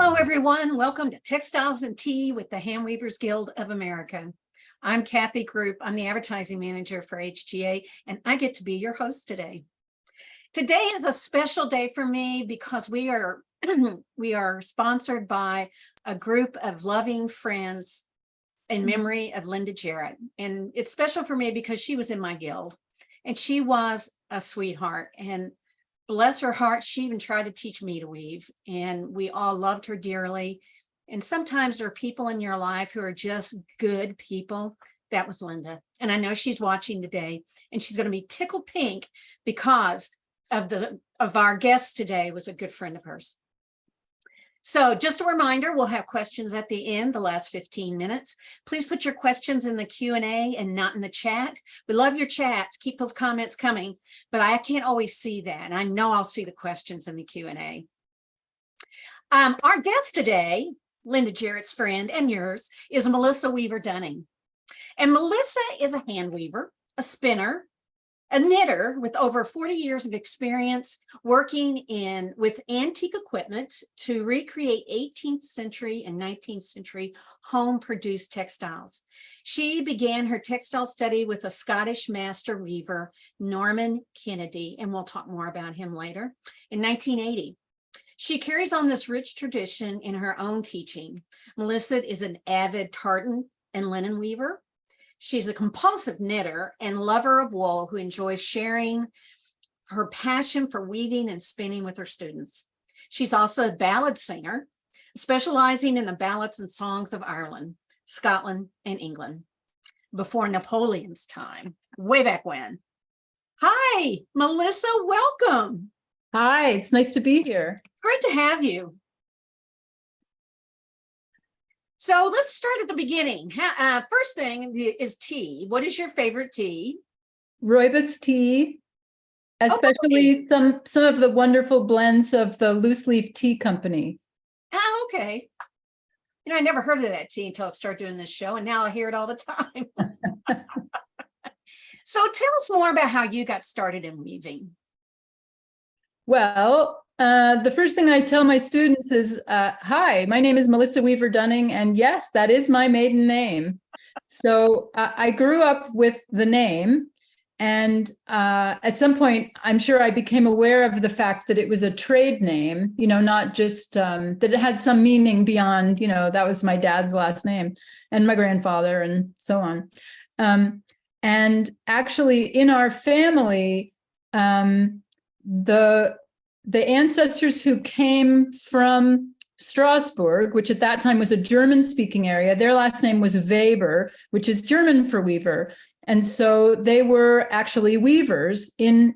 Hello, everyone. Welcome to Textiles and Tea with the Handweavers Guild of America. I'm Kathy Group. I'm the advertising manager for HGA, and I get to be your host today. Today is a special day for me because we are sponsored by a group of loving friends in memory of Linda Jarrett. And it's special for me because she was in my guild and she was a sweetheart. And bless her heart, she even tried to teach me to weave, and we all loved her dearly. And sometimes there are people in your life who are just good people. That was Linda. And I know she's watching today, and she's going to be tickled pink because of our guest today was a good friend of hers. So just a reminder, we'll have questions at the end, the last 15 minutes. Please put your questions in the Q&A and not in the chat. We love your chats. Keep those comments coming, but I can't always see that. And I know I'll see the questions in the Q&A. Our guest today, Linda Jarrett's friend and yours, is Melissa Weaver Dunning. And Melissa is a hand weaver, a spinner, a knitter with over 40 years of experience working with antique equipment to recreate 18th century and 19th century home-produced textiles. She began her textile study with a Scottish master weaver, Norman Kennedy, and we'll talk more about him later, in 1980. She carries on this rich tradition in her own teaching. Melissa is an avid tartan and linen weaver. She's a compulsive knitter and lover of wool who enjoys sharing her passion for weaving and spinning with her students. She's also a ballad singer, specializing in the ballads and songs of Ireland, Scotland, and England before Napoleon's time, way back when. Hi, Melissa, welcome. Hi, it's nice to be here. It's great to have you. So let's start at the beginning. First thing is tea. What is your favorite tea? Rooibos tea, especially some of the wonderful blends of the Loose Leaf Tea Company. Oh, okay. You know, I never heard of that tea until I started doing this show, and now I hear it all the time. So tell us more about how you got started in weaving. Well, the first thing I tell my students is, hi, my name is Melissa Weaver Dunning, and yes, that is my maiden name. So I grew up with the name, and at some point, I'm sure I became aware of the fact that it was a trade name, you know, not just that it had some meaning beyond, you know, that was my dad's last name and my grandfather and so on. And actually, in our family, the ancestors who came from Strasbourg, which at that time was a German-speaking area, their last name was Weber, which is German for weaver. And so they were actually weavers in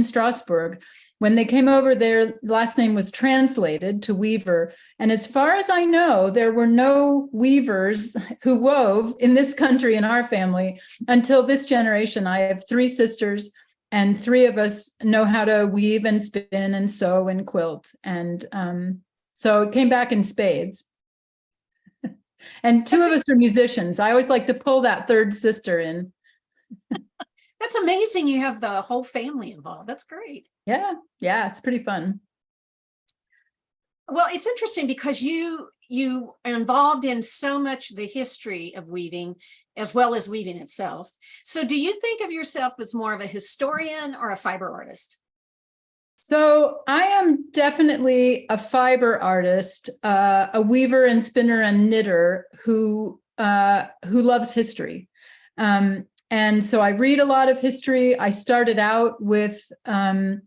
Strasbourg. When they came over, their last name was translated to Weaver. And as far as I know, there were no weavers who wove in this country, in our family, until this generation. I have 3 sisters, and 3 of us know how to weave and spin and sew and quilt. And so it came back in spades. And 2 of us are musicians. I always like to pull that 3rd sister in. That's amazing. You have the whole family involved. That's great. Yeah, it's pretty fun. Well, it's interesting because you are involved in so much the history of weaving as well as weaving itself. So do you think of yourself as more of a historian or a fiber artist? So I am definitely a fiber artist, a weaver and spinner and knitter who loves history. And so I read a lot of history. I started out with in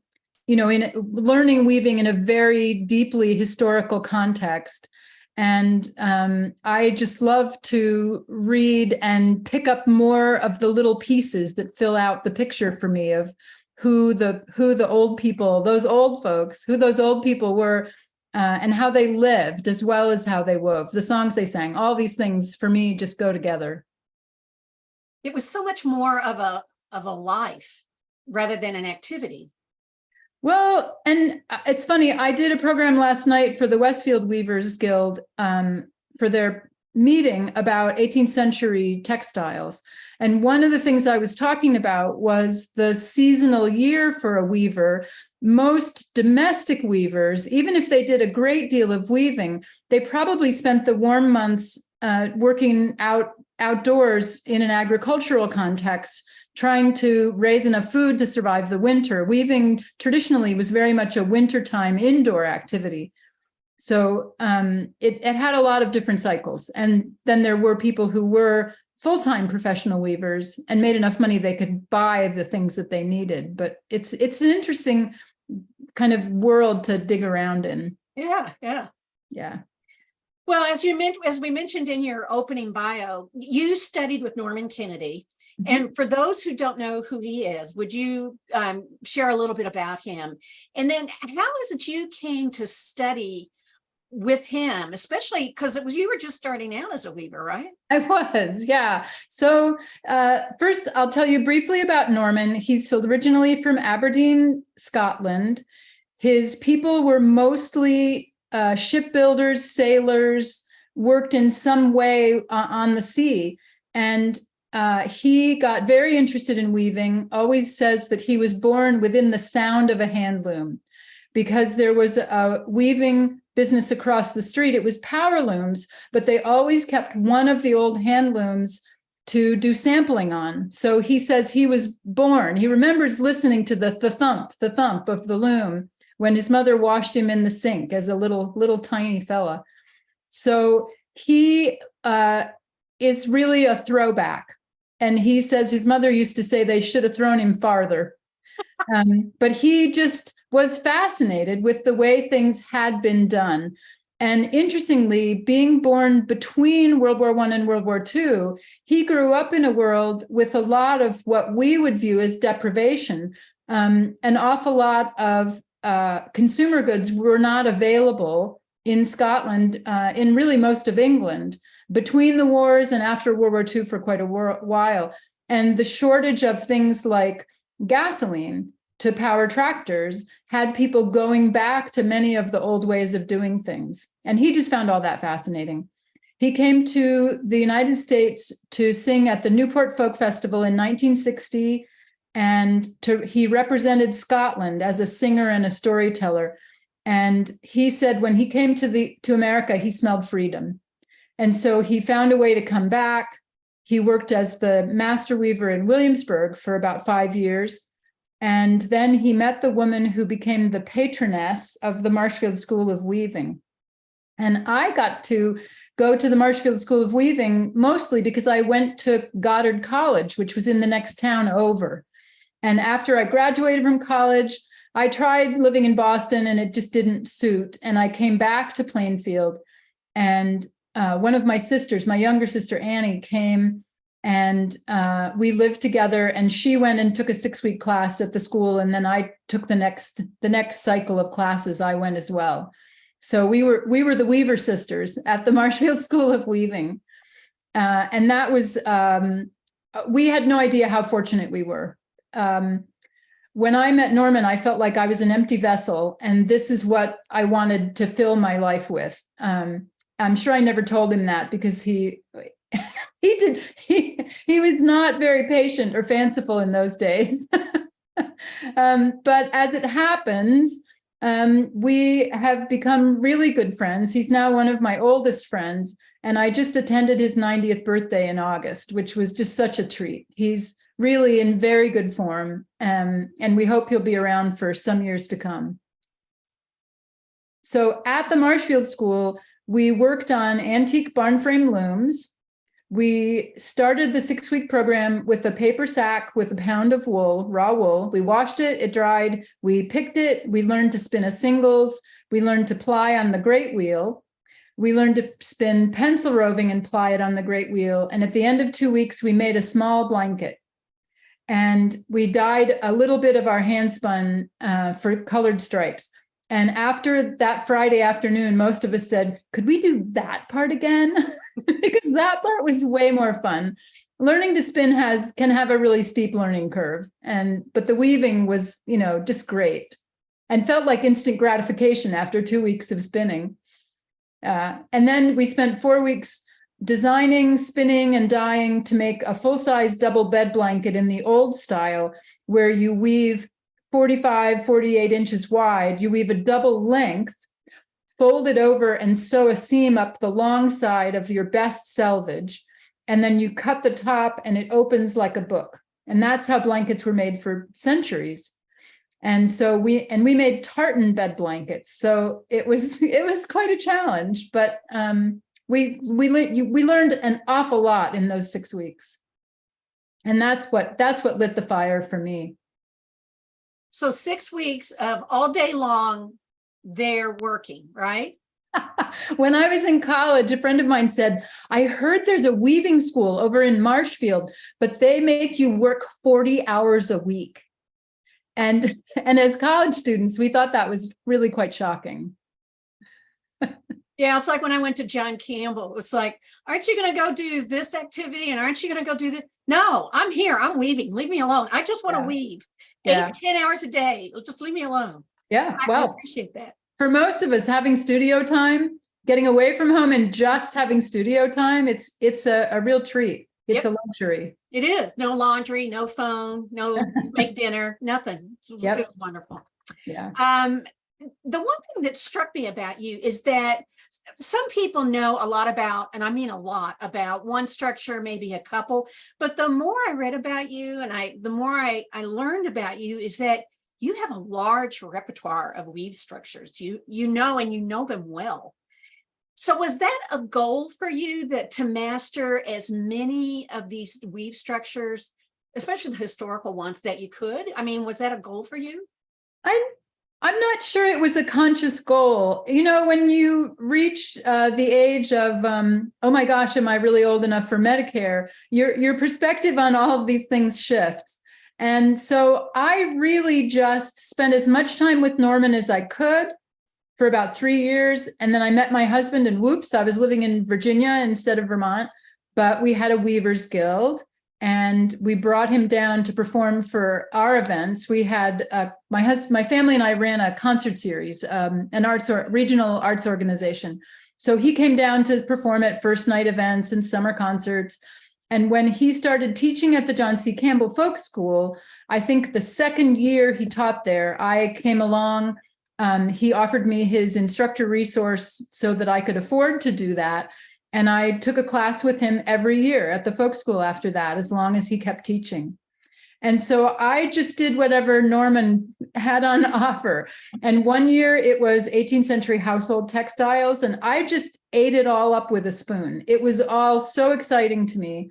learning weaving in a very deeply historical context. And I just love to read and pick up more of the little pieces that fill out the picture for me of who the old people, those old folks, who those old people were, and how they lived, as well as how they wove, the songs they sang. All these things for me just go together. It was so much more of a life rather than an activity. Well, and it's funny, I did a program last night for the Westfield Weavers Guild for their meeting about 18th century textiles. And one of the things I was talking about was the seasonal year for a weaver. Most domestic weavers, even if they did a great deal of weaving, they probably spent the warm months working outdoors in an agricultural context, trying to raise enough food to survive the winter. Weaving traditionally was very much a wintertime indoor activity. So it had a lot of different cycles. And then there were people who were full-time professional weavers and made enough money they could buy the things that they needed. But it's an interesting kind of world to dig around in. Yeah. Well, as we mentioned in your opening bio, you studied with Norman Kennedy. Mm-hmm. And for those who don't know who he is, would you share a little bit about him? And then how is it you came to study with him, especially because you were just starting out as a weaver, right? I was, yeah. So first, I'll tell you briefly about Norman. He's originally from Aberdeen, Scotland. His people were mostly shipbuilders, sailors, worked in some way on the sea. And he got very interested in weaving, always says that he was born within the sound of a hand loom, because there was a weaving business across the street. It was power looms, but they always kept one of the old hand looms to do sampling on. So he says he was born, he remembers listening to the thump of the loom when his mother washed him in the sink as a little tiny fella. So he is really a throwback. And he says his mother used to say they should have thrown him farther. But he just was fascinated with the way things had been done. And interestingly, being born between World War I and World War II, he grew up in a world with a lot of what we would view as deprivation. An awful lot of consumer goods were not available in Scotland, in really most of England, between the wars and after World War II for quite a while. And the shortage of things like gasoline to power tractors had people going back to many of the old ways of doing things. And he just found all that fascinating. He came to the United States to sing at the Newport Folk Festival in 1960, and he represented Scotland as a singer and a storyteller. And he said when he came to America, he smelled freedom. And so he found a way to come back. He worked as the master weaver in Williamsburg for about 5 years. And then he met the woman who became the patroness of the Marshfield School of Weaving. And I got to go to the Marshfield School of Weaving mostly because I went to Goddard College, which was in the next town over. And after I graduated from college, I tried living in Boston and it just didn't suit. And I came back to Plainfield, and one of my sisters, my younger sister Annie, came, and we lived together, and she went and took a 6-week class at the school, and then I took the next cycle of classes. I went as well. So we were the Weaver sisters at the Marshfield School of Weaving. And that was, we had no idea how fortunate we were. When I met Norman, I felt like I was an empty vessel, and this is what I wanted to fill my life with. I'm sure I never told him that because he was not very patient or fanciful in those days. But as it happens, we have become really good friends. He's now one of my oldest friends, and I just attended his 90th birthday in August, which was just such a treat. He's really in very good form, and we hope he'll be around for some years to come. So at the Marshfield School, we worked on antique barn frame looms. We started the 6-week program with a paper sack with a pound of wool, raw wool. We washed it, it dried, we picked it, we learned to spin a singles, we learned to ply on the great wheel. We learned to spin pencil roving and ply it on the great wheel. And at the end of 2 weeks, we made a small blanket. And we dyed a little bit of our hand spun for colored stripes. And after that Friday afternoon, most of us said, could we do that part again? Because that part was way more fun. Learning to spin can have a really steep learning curve. But the weaving was, just great, and felt like instant gratification after 2 weeks of spinning. And then we spent 4 weeks designing, spinning, and dyeing to make a full-size double bed blanket in the old style, where you weave 45, 48 inches wide, you weave a double length, fold it over and sew a seam up the long side of your best selvage. And then you cut the top and it opens like a book. And that's how blankets were made for centuries. And so we made tartan bed blankets. So it was quite a challenge, but we learned an awful lot in those 6 weeks. And that's what lit the fire for me. So 6 weeks of all day long, they're working, right? When I was in college, a friend of mine said, I heard there's a weaving school over in Marshfield, but they make you work 40 hours a week. And as college students, we thought that was really quite shocking. Yeah, it's like when I went to John Campbell, it's like, aren't you going to go do this activity? And aren't you going to go do this? No, I'm here. I'm weaving. Leave me alone. I just want to weave 8 to 10 hours a day. Just leave me alone. Yeah, so I appreciate that. For most of us, having studio time, getting away from home and just having studio time, it's a real treat. It's a luxury. It is. No laundry, no phone, no make dinner, nothing. It was wonderful. Yeah. The one thing that struck me about you is that some people know a lot about, and I mean a lot about one structure, maybe a couple, but the more I read about you and the more I learned about you is that you have a large repertoire of weave structures. You know them well. So was that a goal for you, that to master as many of these weave structures, especially the historical ones, that you could? I mean, was that a goal for you? I'm not sure it was a conscious goal. You know, when you reach the age of, oh my gosh, am I really old enough for Medicare? Your perspective on all of these things shifts. And so I really just spent as much time with Norman as I could for about 3 years. And then I met my husband, and whoops, I was living in Virginia instead of Vermont, but we had a Weavers Guild. And we brought him down to perform for our events. We had my family and I ran a concert series, an regional arts organization. So he came down to perform at first night events and summer concerts. And when he started teaching at the John C. Campbell Folk School, I think the second year he taught there, I came along. He offered me his instructor resource so that I could afford to do that. And I took a class with him every year at the folk school after that, as long as he kept teaching. And so I just did whatever Norman had on offer. And one year it was 18th century household textiles, and I just ate it all up with a spoon. It was all so exciting to me.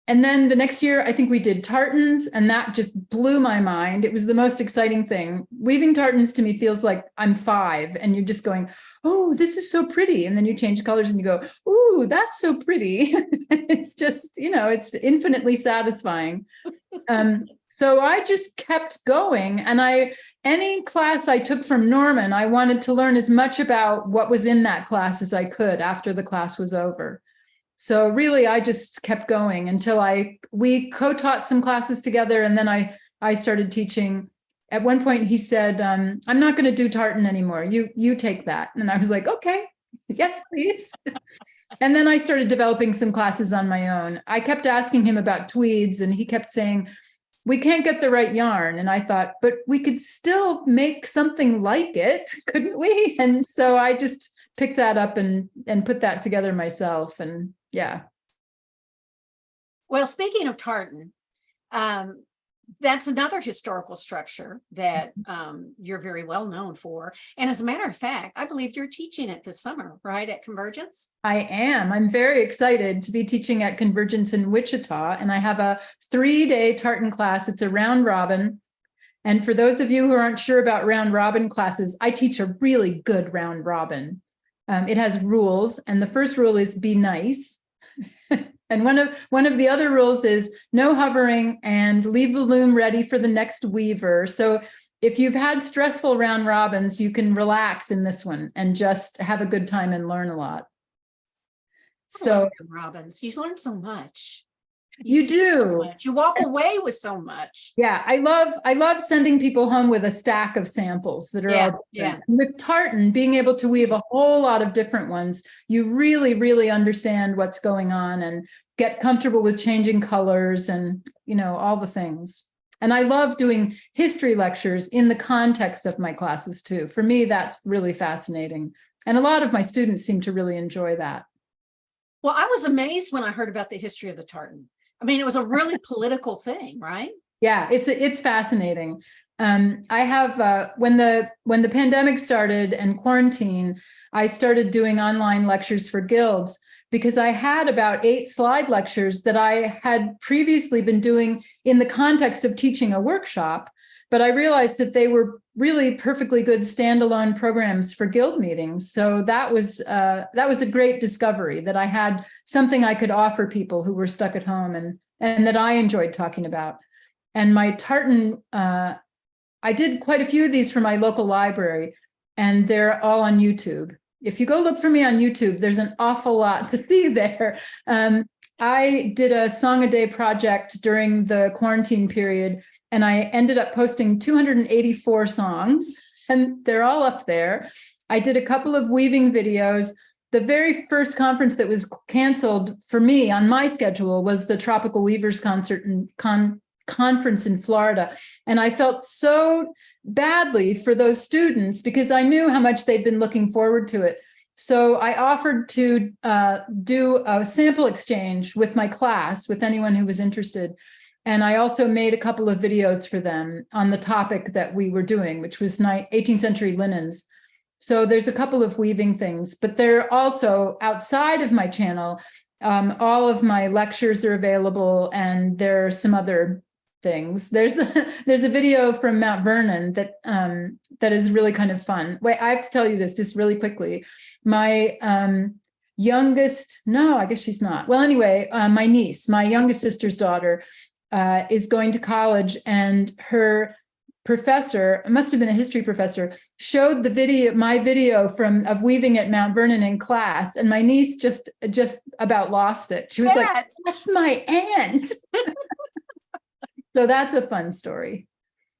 And then the next year, I think we did tartans, and that just blew my mind. It was the most exciting thing. Weaving tartans to me feels like I'm 5, and you're just going, oh, this is so pretty. And then you change colors and you go, ooh, that's so pretty. It's just, it's infinitely satisfying. So I just kept going. And any class I took from Norman, I wanted to learn as much about what was in that class as I could after the class was over. So really, I just kept going until we co-taught some classes together. And then I started teaching. At one point, he said, I'm not going to do tartan anymore. You take that. And I was like, okay, yes, please. And then I started developing some classes on my own. I kept asking him about tweeds, and he kept saying, we can't get the right yarn. And I thought, but we could still make something like it, couldn't we? And so I just picked that up and put that together myself. And yeah. Well, speaking of tartan, that's another historical structure that you're very well known for. And as a matter of fact, I believe you're teaching it this summer, right, at Convergence? I am. I'm very excited to be teaching at Convergence in Wichita. And I have a 3-day tartan class. It's a round robin. And for those of you who aren't sure about round robin classes, I teach a really good round robin. It has rules. And the first rule is be nice. And one of the other rules is no hovering and leave the loom ready for the next weaver. So if you've had stressful round robins, you can relax in this one and just have a good time and learn a lot. So robins, you learn so much. You You see so do. much. You walk away with so much. Yeah, I love sending people home with a stack of samples that are Yeah, all yeah. different. And with tartan, being able to weave a whole lot of different ones, you really, really understand what's going on and get comfortable with changing colors and, you know, all the things. And I love doing history lectures in the context of my classes too. For me, that's really fascinating. And a lot of my students seem to really enjoy that. Well, I was amazed when I heard about the history of the tartan. I mean, it was a really political thing, right? Yeah, it's fascinating. I have when the pandemic started and quarantine, I started doing online lectures for guilds because I had about 8 slide lectures that I had previously been doing in the context of teaching a workshop, but I realized that they were really perfectly good standalone programs for guild meetings. So that was a great discovery that I had something I could offer people who were stuck at home and that I enjoyed talking about. And my tartan, I did quite a few of these for my local library, and they're all on YouTube. If you go look for me on YouTube, there's an awful lot to see there. I did a song a day project during the quarantine period, and I ended up posting 284 songs, and they're all up there. I did a couple of weaving videos. The very first conference that was canceled for me on my schedule was the Tropical Weavers concert and conference in Florida. And I felt so badly for those students because I knew how much they'd been looking forward to it. So I offered to do a sample exchange with my class, with anyone who was interested. And I also made a couple of videos for them on the topic that we were doing, which was 18th century linens. So there's a couple of weaving things, but they're also outside of my channel. All of my lectures are available, and there are some other things. There's a video from Mount Vernon that is really kind of fun. Wait, I have to tell you this just really quickly. My youngest, no, I guess she's not. Well, anyway, my niece, my youngest sister's daughter, is going to college, and her professor, it must have been a history professor, showed the video, my video of weaving at Mount Vernon in class, and my niece just about lost it. She was like, "That's my aunt." So that's a fun story.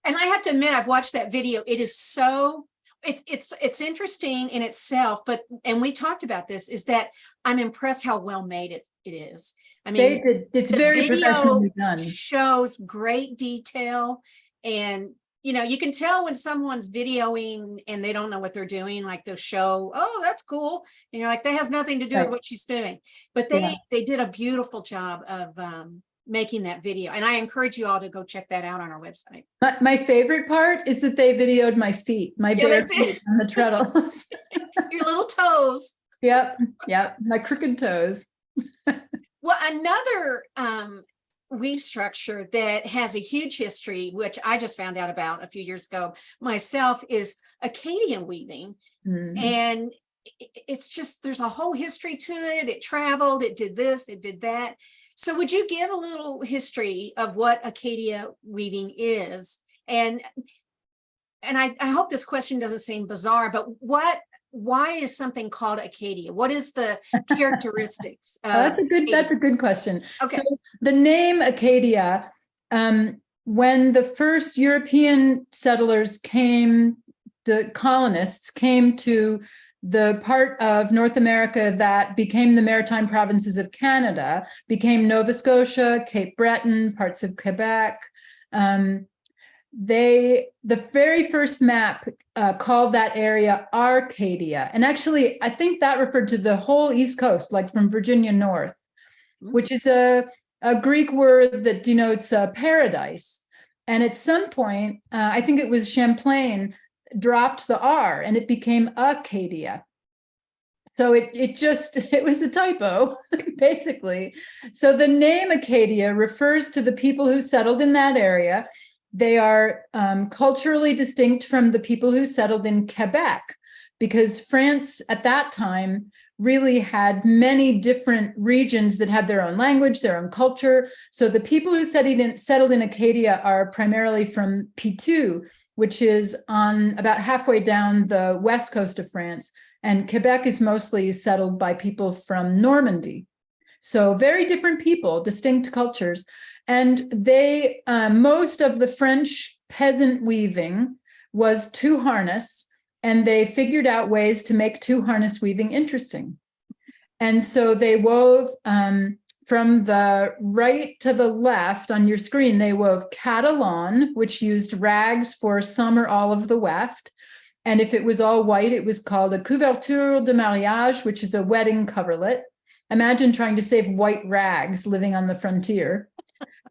And I have to admit, I've watched that video. It is so, it's interesting in itself, and we talked about this, is that I'm impressed how well made it is. I mean, it's very professionally done. Shows great detail, and you can tell when someone's videoing and they don't know what they're doing. Like they'll show, oh, that's cool, and you're like, that has nothing to do with what she's doing. But they did a beautiful job of making that video, and I encourage you all to go check that out on our website. My favorite part is that they videoed my feet, my bare feet on the treadles. Your little toes. Yep, my crooked toes. Well, another weave structure that has a huge history, which I just found out about a few years ago myself, is Acadian weaving. Mm-hmm. And it's just, there's a whole history to it. It traveled, it did this, it did that. So would you give a little history of what Acadia weaving is? And I hope this question doesn't seem bizarre, but why is something called Acadia? What is the characteristics? That's a good question. Okay. So the name Acadia, when the first European settlers came, the colonists came to the part of North America that became the maritime provinces of Canada, became Nova Scotia, Cape Breton, parts of Quebec. The very first map called that area Arcadia. And actually, I think that referred to the whole East Coast, like from Virginia north, which is a Greek word that denotes paradise. And at some point, I think it was Champlain, dropped the R and it became Acadia. So it was a typo, basically. So the name Acadia refers to the people who settled in that area. They are culturally distinct from the people who settled in Quebec, because France at that time really had many different regions that had their own language, their own culture. So the people who settled in Acadia are primarily from Pitou, which is on about halfway down the west coast of France. And Quebec is mostly settled by people from Normandy. So very different people, distinct cultures. And they, most of the French peasant weaving was two harness, and they figured out ways to make two harness weaving interesting. And so they wove from the right to the left on your screen, they wove Catalan, which used rags for some or all of the weft. And if it was all white, it was called a couverture de mariage, which is a wedding coverlet. Imagine trying to save white rags living on the frontier.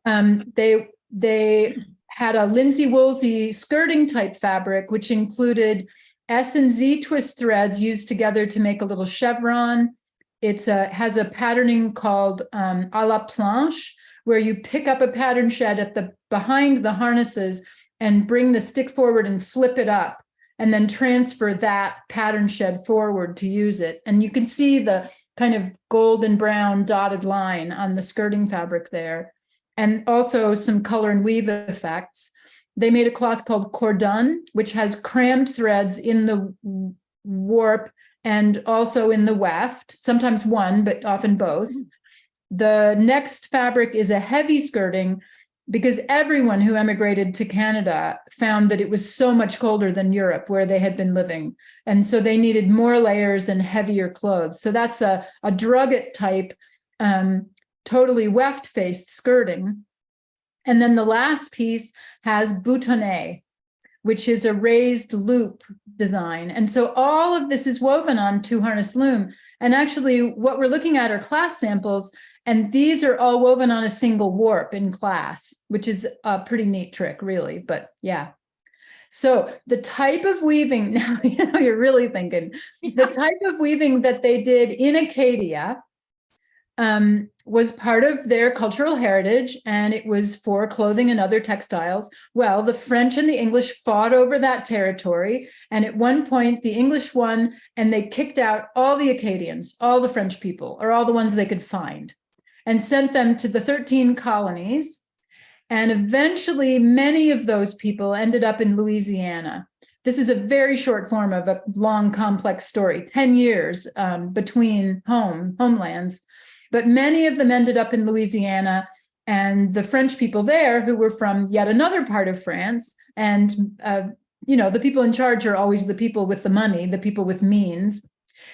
They had a linsey woolsey skirting type fabric, which included S&Z twist threads used together to make a little chevron. It has a patterning called à la planche, where you pick up a pattern shed at the behind the harnesses and bring the stick forward and flip it up, and then transfer that pattern shed forward to use it. And you can see the kind of golden brown dotted line on the skirting fabric there, and also some color and weave effects. They made a cloth called cordon, which has crammed threads in the warp and also in the weft, sometimes one, but often both. The next fabric is a heavy skirting, because everyone who emigrated to Canada found that it was so much colder than Europe, where they had been living. And so they needed more layers and heavier clothes. So that's a drugget type, totally weft-faced skirting. And then the last piece has boutonné, which is a raised loop design. And so all of this is woven on two harness loom. And actually what we're looking at are class samples, and these are all woven on a single warp in class, which is a pretty neat trick, really, but yeah. So the type of weaving, now you're really thinking, the type of weaving that they did in Acadia was part of their cultural heritage, and it was for clothing and other textiles. Well, the French and the English fought over that territory, and at one point the English won, and they kicked out all the Acadians, all the French people, or all the ones they could find, and sent them to the 13 colonies. And eventually many of those people ended up in Louisiana. This is a very short form of a long, complex story, 10 years between homelands. But many of them ended up in Louisiana, and the French people there, who were from yet another part of France, and the people in charge are always the people with the money, the people with means.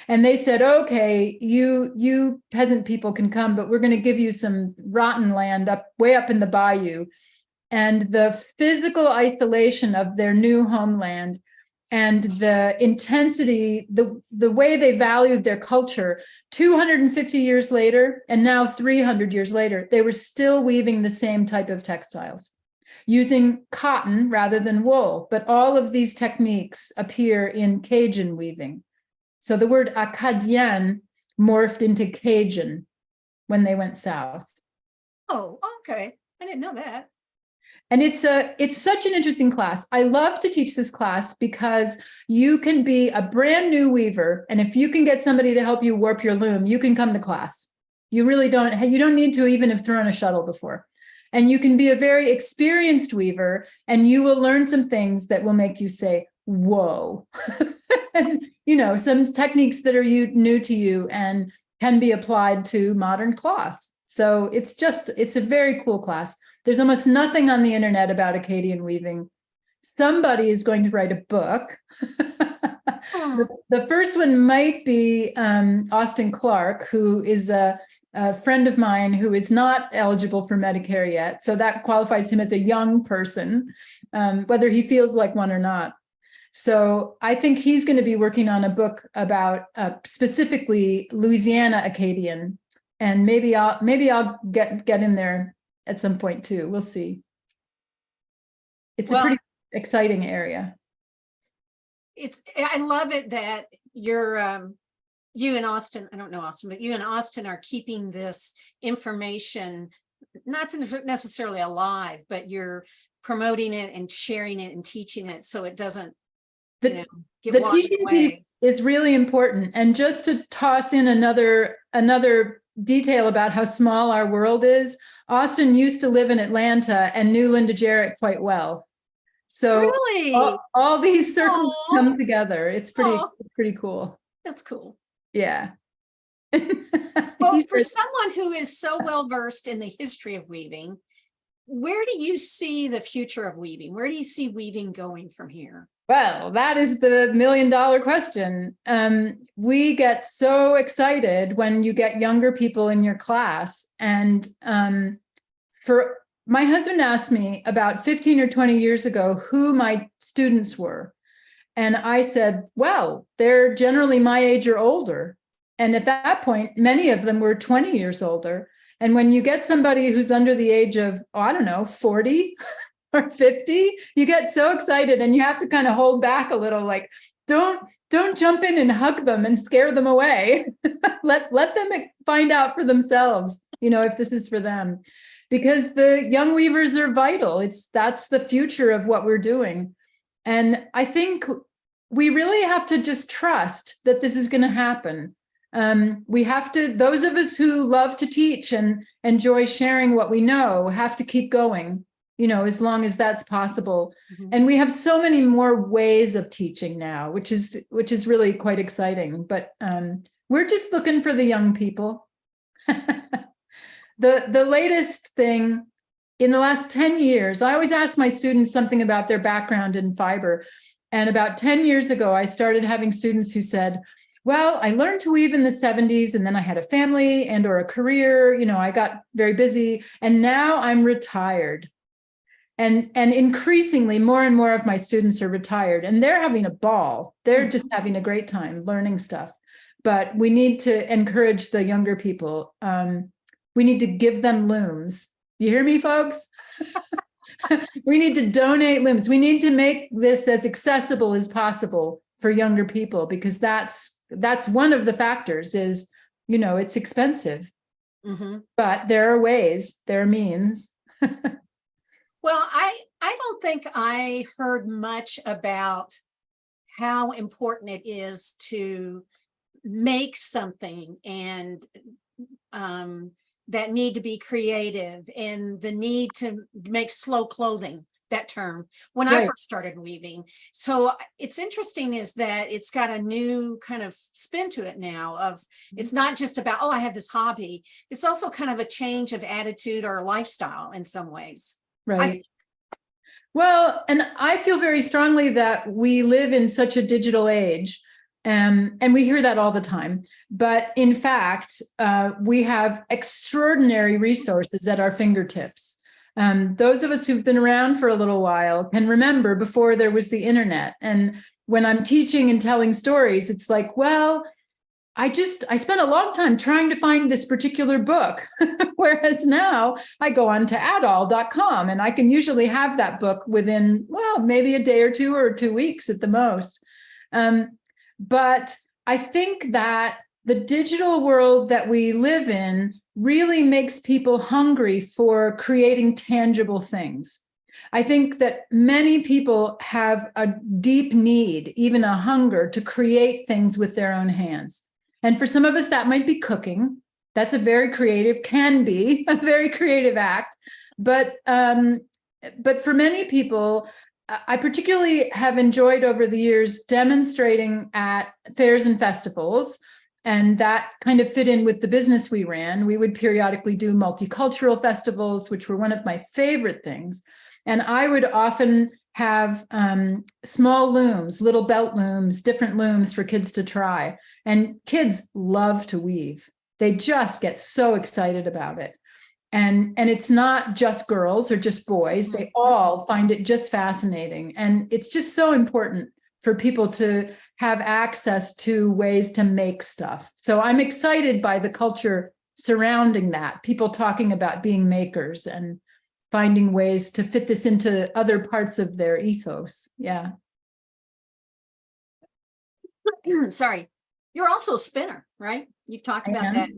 And they said, okay, you peasant people can come, but we're going to give you some rotten land way up in the bayou. And the physical isolation of their new homeland and the intensity, the way they valued their culture, 250 years later, and now 300 years later, they were still weaving the same type of textiles, using cotton rather than wool. But all of these techniques appear in Cajun weaving. So the word Acadian morphed into Cajun when they went south. Oh, okay. I didn't know that. And it's such an interesting class. I love to teach this class because you can be a brand new weaver, and if you can get somebody to help you warp your loom, you can come to class. You don't need to even have thrown a shuttle before. And you can be a very experienced weaver, and you will learn some things that will make you say, whoa. And some techniques that are new to you and can be applied to modern cloth. So it's a very cool class. There's almost nothing on the internet about Acadian weaving. Somebody is going to write a book. The first one might be Austin Clark, who is a friend of mine who is not eligible for Medicare yet. So that qualifies him as a young person, whether he feels like one or not. So I think he's going to be working on a book about specifically Louisiana Acadian, and maybe I'll get in there at some point too. We'll see. It's a pretty exciting area. I love it that you and Austin, I don't know Austin, but you and Austin are keeping this information not necessarily alive, but you're promoting it and sharing it and teaching it so it doesn't get washed away. Is really important. And just to toss in another detail about how small our world is, Austin used to live in Atlanta and knew Linda Jarrett quite well. So really, all these circles come together. It's pretty cool. That's cool. Yeah. Well, He for said, someone who is so well versed in the history of weaving, where do you see the future of weaving? Where do you see weaving going from here? well, that is the $1 million question. We get so excited when you get younger people in your class. And for my husband asked me about 15 or 20 years ago who my students were. And I said, well, they're generally my age or older. And at that point, many of them were 20 years older. And when you get somebody who's under the age of, oh, I don't know, 40 or 50, you get so excited and you have to kind of hold back a little, like, don't jump in and hug them and scare them away. let them find out for themselves, if this is for them. Because the young weavers are vital. That's the future of what we're doing. And I think we really have to just trust that this is going to happen. We have to, those of us who love to teach and enjoy sharing what we know have to keep going, as long as that's possible. Mm-hmm. And we have so many more ways of teaching now, which is really quite exciting. But we're just looking for the young people. The latest thing in the last 10 years, I always ask my students something about their background in fiber. And about 10 years ago, I started having students who said, well, I learned to weave in the 70s, and then I had a family and or a career. I got very busy, and now I'm retired. And increasingly, more and more of my students are retired, and they're having a ball. They're just having a great time learning stuff. But we need to encourage the younger people. We need to give them looms. You hear me, folks? We need to donate looms. We need to make this as accessible as possible for younger people, because that's one of the factors is, it's expensive. Mm-hmm. But there are ways, there are means. Well, I don't think I heard much about how important it is to make something and that need to be creative and the need to make slow clothing, that term, when right. I first started weaving. So it's interesting is that it's got a new kind of spin to it now of it's not just about, oh, I have this hobby. It's also kind of a change of attitude or lifestyle in some ways. Right. Well, and I feel very strongly that we live in such a digital age. And we hear that all the time. But in fact, we have extraordinary resources at our fingertips. Those of us who've been around for a little while can remember before there was the internet. And when I'm teaching and telling stories, it's like, well, I spent a long time trying to find this particular book. Whereas now I go on to adall.com and I can usually have that book within, well, maybe a day or 2 or 2 weeks at the most. But I think that the digital world that we live in really makes people hungry for creating tangible things. I think that many people have a deep need, even a hunger, to create things with their own hands. And for some of us, that might be cooking. That's can be a very creative act. But for many people, I particularly have enjoyed over the years demonstrating at fairs and festivals, and that kind of fit in with the business we ran. We would periodically do multicultural festivals, which were one of my favorite things. And I would often have small looms, little belt looms, different looms for kids to try. And kids love to weave. They just get so excited about it. And it's not just girls or just boys. They all find it just fascinating. And it's just so important for people to have access to ways to make stuff. So I'm excited by the culture surrounding that, people talking about being makers and finding ways to fit this into other parts of their ethos. Yeah. Sorry. You're also a spinner, right? You've talked about that.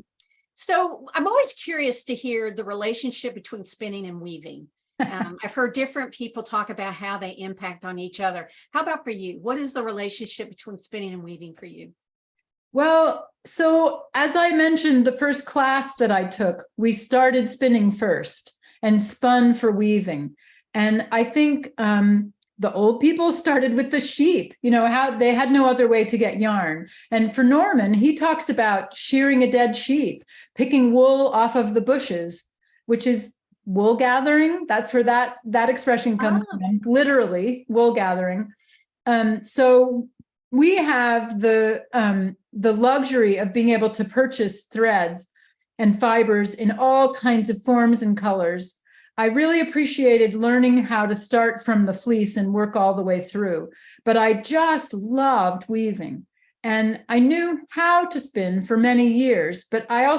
So I'm always curious to hear the relationship between spinning and weaving. I've heard different people talk about how they impact on each other. How about for you? What is the relationship between spinning and weaving for you? Well, so as I mentioned, the first class that I took, we started spinning first and spun for weaving. And I think the old people started with the sheep, how they had no other way to get yarn. And for Norman, he talks about shearing a dead sheep, picking wool off of the bushes, which is wool gathering. That's where that expression comes from, literally wool gathering. So we have the luxury of being able to purchase threads and fibers in all kinds of forms and colors. I really appreciated learning how to start from the fleece and work all the way through, but I just loved weaving. And I knew how to spin for many years, but I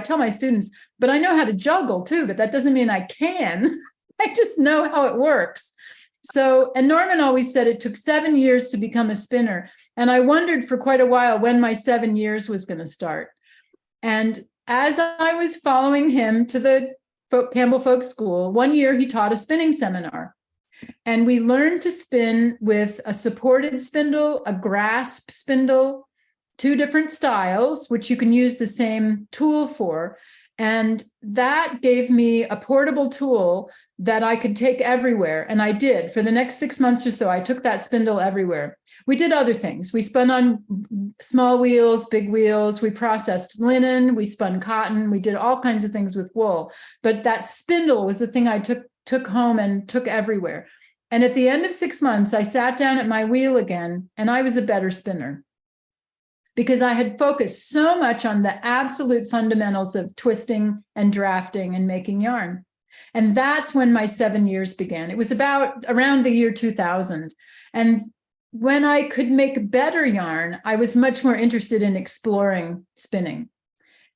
tell my students, but I know how to juggle too, but that doesn't mean I can. I just know how it works. So, and Norman always said it took 7 years to become a spinner. And I wondered for quite a while when my 7 years was going to start. And as I was following him to the Campbell Folk School, one year he taught a spinning seminar. And we learned to spin with a supported spindle, a grasp spindle, 2 different styles, which you can use the same tool for. And that gave me a portable tool that I could take everywhere. And I did. For the next 6 months or so, I took that spindle everywhere. We did other things. We spun on small wheels, big wheels. We processed linen. We spun cotton. We did all kinds of things with wool. But that spindle was the thing I took home and took everywhere. And at the end of 6 months, I sat down at my wheel again, and I was a better spinner because I had focused so much on the absolute fundamentals of twisting and drafting and making yarn. And that's when my 7 years began. It was around the year 2000. And when I could make better yarn, I was much more interested in exploring spinning.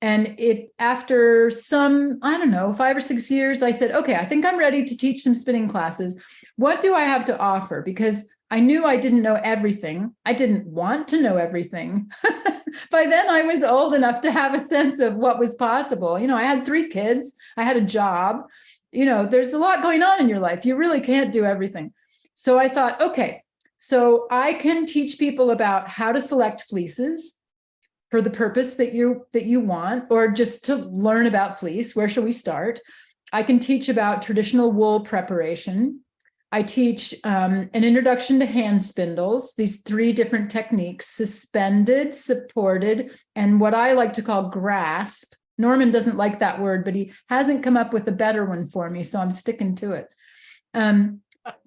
And after some, 5 or 6 years, I said, okay, I think I'm ready to teach some spinning classes. What do I have to offer? Because I knew I didn't know everything. I didn't want to know everything. By then, I was old enough to have a sense of what was possible. I had 3 kids. I had a job. There's a lot going on in your life. You really can't do everything. So I thought, okay, so I can teach people about how to select fleeces for the purpose that you want, or just to learn about fleece. Where shall we start? I can teach about traditional wool preparation. I teach an introduction to hand spindles, these 3 different techniques: suspended, supported, and what I like to call grasp. Norman doesn't like that word, but he hasn't come up with a better one for me, so I'm sticking to it.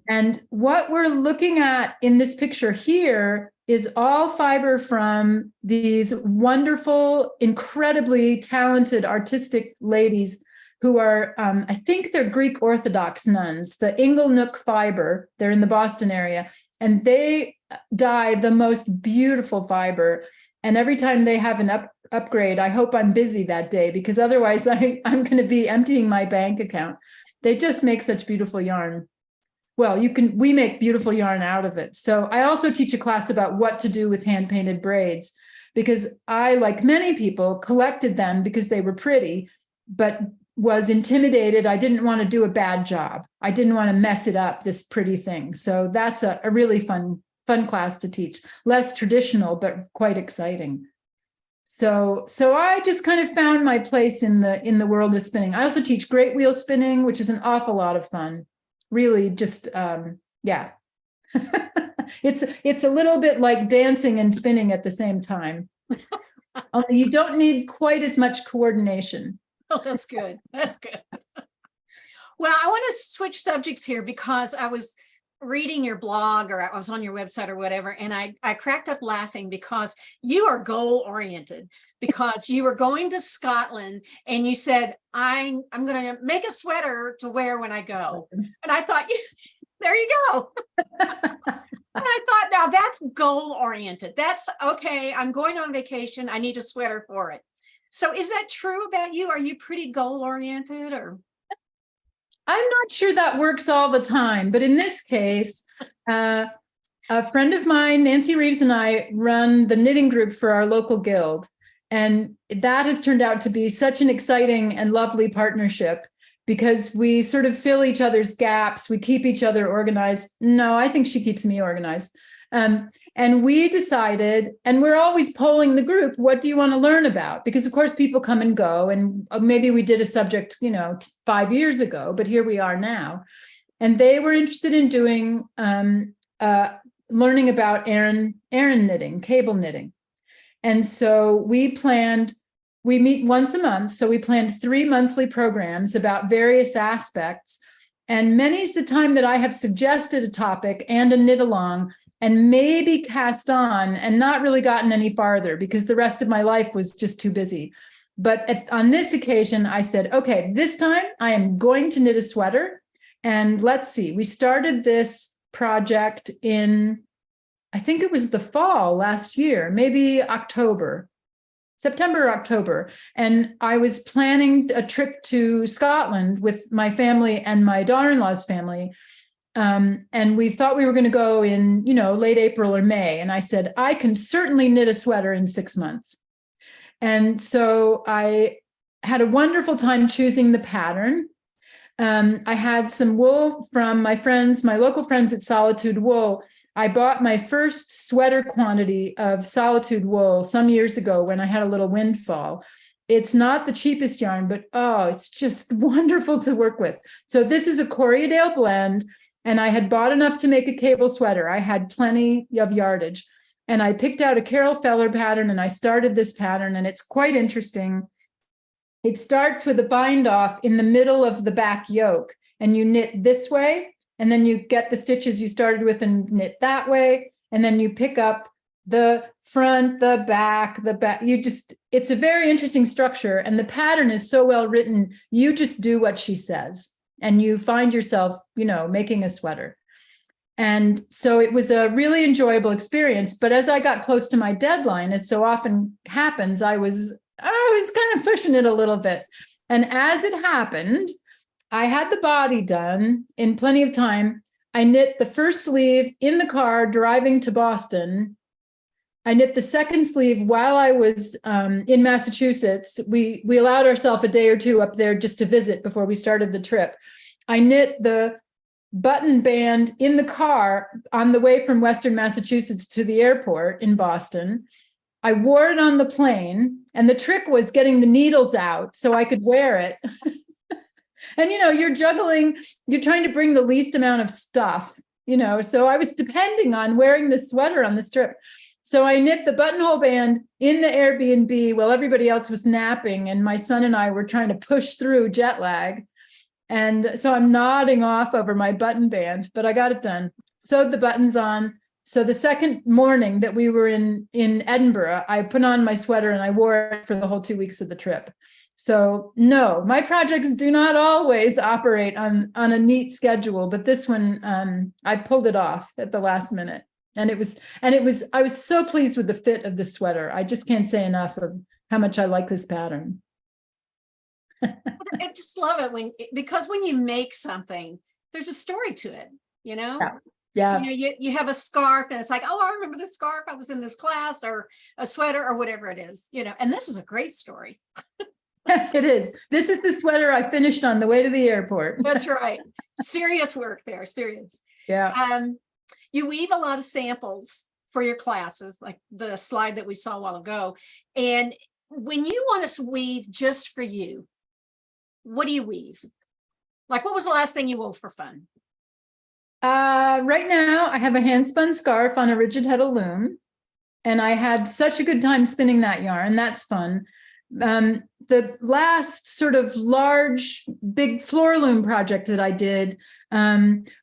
And what we're looking at in this picture here is all fiber from these wonderful, incredibly talented, artistic ladies who are, I think they're Greek Orthodox nuns, the Inglenook fiber. They're in the Boston area, and they dye the most beautiful fiber. And every time they have an upgrade, I hope I'm busy that day, because otherwise I'm going to be emptying my bank account. They just make such beautiful yarn. Well, we make beautiful yarn out of it. So I also teach a class about what to do with hand-painted braids, because I, like many people, collected them because they were pretty, but was intimidated. I didn't want to do a bad job. I didn't want to mess it up, this pretty thing. So that's a really fun class to teach. Less traditional, but quite exciting. So I just kind of found my place in the world of spinning. I also teach great wheel spinning, which is an awful lot of fun. Really just, yeah. It's a little bit like dancing and spinning at the same time. Only you don't need quite as much coordination. Oh, that's good. That's good. Well, I want to switch subjects here because I was reading your blog, or I was on your website or whatever, and I cracked up laughing because you are goal oriented, because you were going to Scotland and you said, I'm going to make a sweater to wear when I go. And I thought, there you go. And I thought, now that's goal oriented. That's okay. I'm going on vacation. I need a sweater for it. So is that true about you? Are you pretty goal oriented, or? I'm not sure that works all the time, but in this case, a friend of mine, Nancy Reeves, and I run the knitting group for our local guild. And that has turned out to be such an exciting and lovely partnership, because we sort of fill each other's gaps. We keep each other organized. No, I think she keeps me organized. And we decided, and we're always polling the group, what do you want to learn about? Because of course people come and go, and maybe we did a subject, 5 years ago, but here we are now. and they were interested in doing learning about Aran knitting, cable knitting. And so we meet once a month. So we planned 3 monthly programs about various aspects. And many's the time that I have suggested a topic and a knit along and maybe cast on and not really gotten any farther because the rest of my life was just too busy. But on this occasion, I said, okay, this time I am going to knit a sweater. And let's see, we started this project in, I think it was the fall last year, maybe September, October. And I was planning a trip to Scotland with my family and my daughter-in-law's family. And we thought we were going to go in, late April or May. And I said, I can certainly knit a sweater in 6 months. And so I had a wonderful time choosing the pattern. I had some wool from my local friends at Solitude Wool. I bought my first sweater quantity of Solitude Wool some years ago when I had a little windfall. It's not the cheapest yarn, but it's just wonderful to work with. So this is a Corriedale blend, and I had bought enough to make a cable sweater. I had plenty of yardage, and I picked out a Carol Feller pattern, and I started this pattern, and it's quite interesting. It starts with a bind off in the middle of the back yoke, and you knit this way, and then you get the stitches you started with and knit that way, and then you pick up the front, the back. It's a very interesting structure, and the pattern is so well written, you just do what she says, and you find yourself, making a sweater. And so it was a really enjoyable experience, but as I got close to my deadline, as so often happens, I was kind of pushing it a little bit. And as it happened, I had the body done in plenty of time. I knit the first sleeve in the car driving to Boston. I knit the second sleeve while I was in Massachusetts. We allowed ourselves a day or two up there just to visit before we started the trip. I knit the button band in the car on the way from Western Massachusetts to the airport in Boston. I wore it on the plane, and the trick was getting the needles out so I could wear it. And, you're juggling, you're trying to bring the least amount of stuff, so I was depending on wearing this sweater on this trip. So I knit the buttonhole band in the Airbnb while everybody else was napping, and my son and I were trying to push through jet lag. And so I'm nodding off over my button band, but I got it done. Sewed the buttons on. So the second morning that we were in Edinburgh, I put on my sweater and I wore it for the whole 2 weeks of the trip. So no, my projects do not always operate on a neat schedule, but this one, I pulled it off at the last minute. And I was so pleased with the fit of the sweater. I just can't say enough of how much I like this pattern. I just love it because when you make something, there's a story to it, Yeah. You have a scarf and it's like, oh, I remember this scarf. I was in this class, or a sweater, or whatever it is, and this is a great story. It is. This is the sweater I finished on the way to the airport. That's right. Serious work there. Serious. Yeah. You weave a lot of samples for your classes, like the slide that we saw a while ago. And when you want to weave just for you, what do you weave? Like, what was the last thing you wove for fun? Right now, I have a hand spun scarf on a rigid heddle loom, and I had such a good time spinning that yarn. That's fun. The last sort of large, big floor loom project that I did,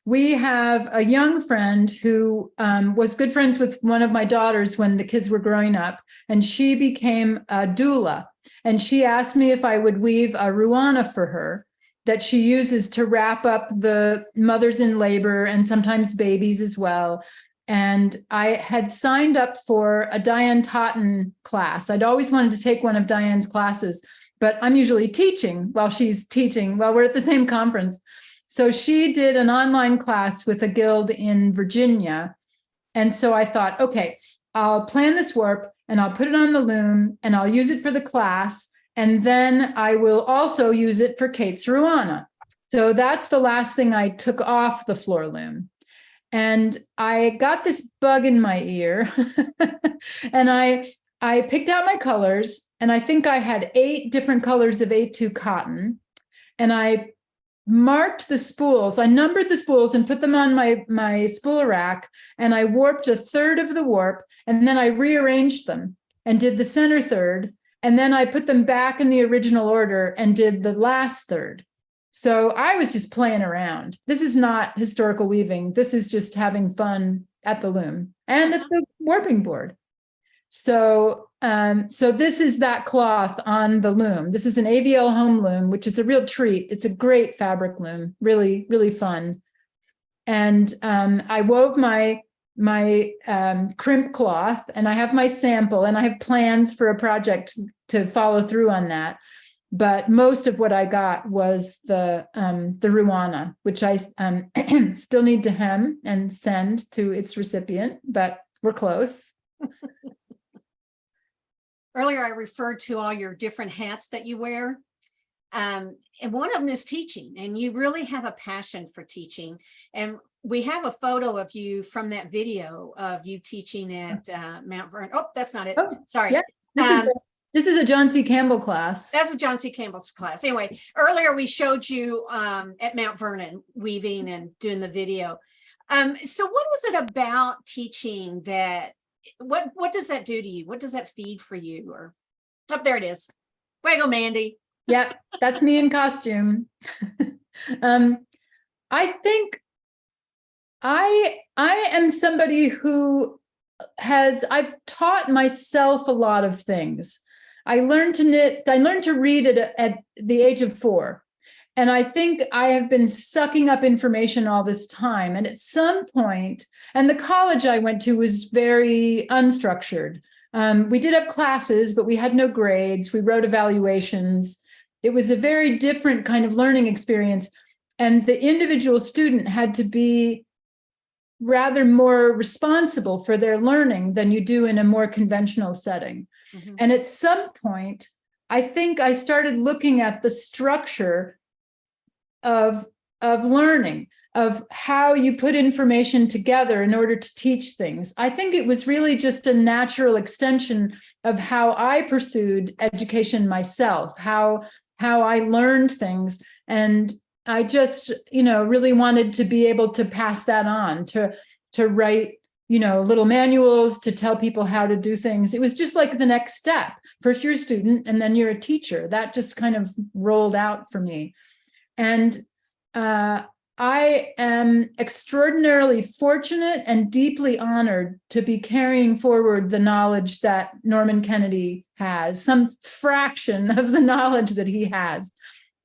we have a young friend who was good friends with one of my daughters when the kids were growing up, and she became a doula. And she asked me if I would weave a ruana for her that she uses to wrap up the mothers in labor and sometimes babies as well. And I had signed up for a Diane Totten class. I'd always wanted to take one of Diane's classes, but I'm usually teaching while she's teaching, while we're at the same conference. So she did an online class with a guild in Virginia. And so I thought, okay, I'll plan this warp and I'll put it on the loom and I'll use it for the class. And then I will also use it for Kate's ruana. So that's the last thing I took off the floor loom. And I got this bug in my ear and I picked out my colors, and I think I had 8 different colors of A2 cotton. And I marked the spools. I numbered the spools and put them on my spool rack, and I warped a third of the warp, and then I rearranged them and did the center third, and then I put them back in the original order and did the last third. So I was just playing around. This is not historical weaving. This is just having fun at the loom and at the warping board. So this is that cloth on the loom. This is an AVL home loom, which is a real treat. It's a great fabric loom, really, really fun. And I wove my crimp cloth, and I have my sample, and I have plans for a project to follow through on that. But most of what I got was the Ruana, which I still need to hem and send to its recipient, but we're close. Earlier, I referred to all your different hats that you wear. And one of them is teaching, and you really have a passion for teaching. And we have a photo of you from that video of you teaching at Mount Vernon. Oh, that's not it. Oh, sorry. Yeah, this is a John C. Campbell class. That's a John C. Campbell's class. Anyway, earlier we showed you at Mount Vernon weaving and doing the video. So what was it about teaching that, what does that do to you? What does that feed for you? Or up there it is. Way to go, Mandy. Yep, that's me in costume. I think I am somebody who I've taught myself a lot of things. I learned to knit, I learned to read at the age of 4. And I think I have been sucking up information all this time. And at some point, and the college I went to was very unstructured. We did have classes, but we had no grades. We wrote evaluations. It was a very different kind of learning experience. And the individual student had to be rather more responsible for their learning than you do in a more conventional setting. Mm-hmm. And at some point, I think I started looking at the structure of learning, of how you put information together in order to teach things. I think it was really just a natural extension of how I pursued education myself, how I learned things. And I just, really wanted to be able to pass that on, to write, little manuals, to tell people how to do things. It was just like the next step. First you're a student, and then you're a teacher. That just kind of rolled out for me. And I am extraordinarily fortunate and deeply honored to be carrying forward the knowledge that Norman Kennedy has, some fraction of the knowledge that he has,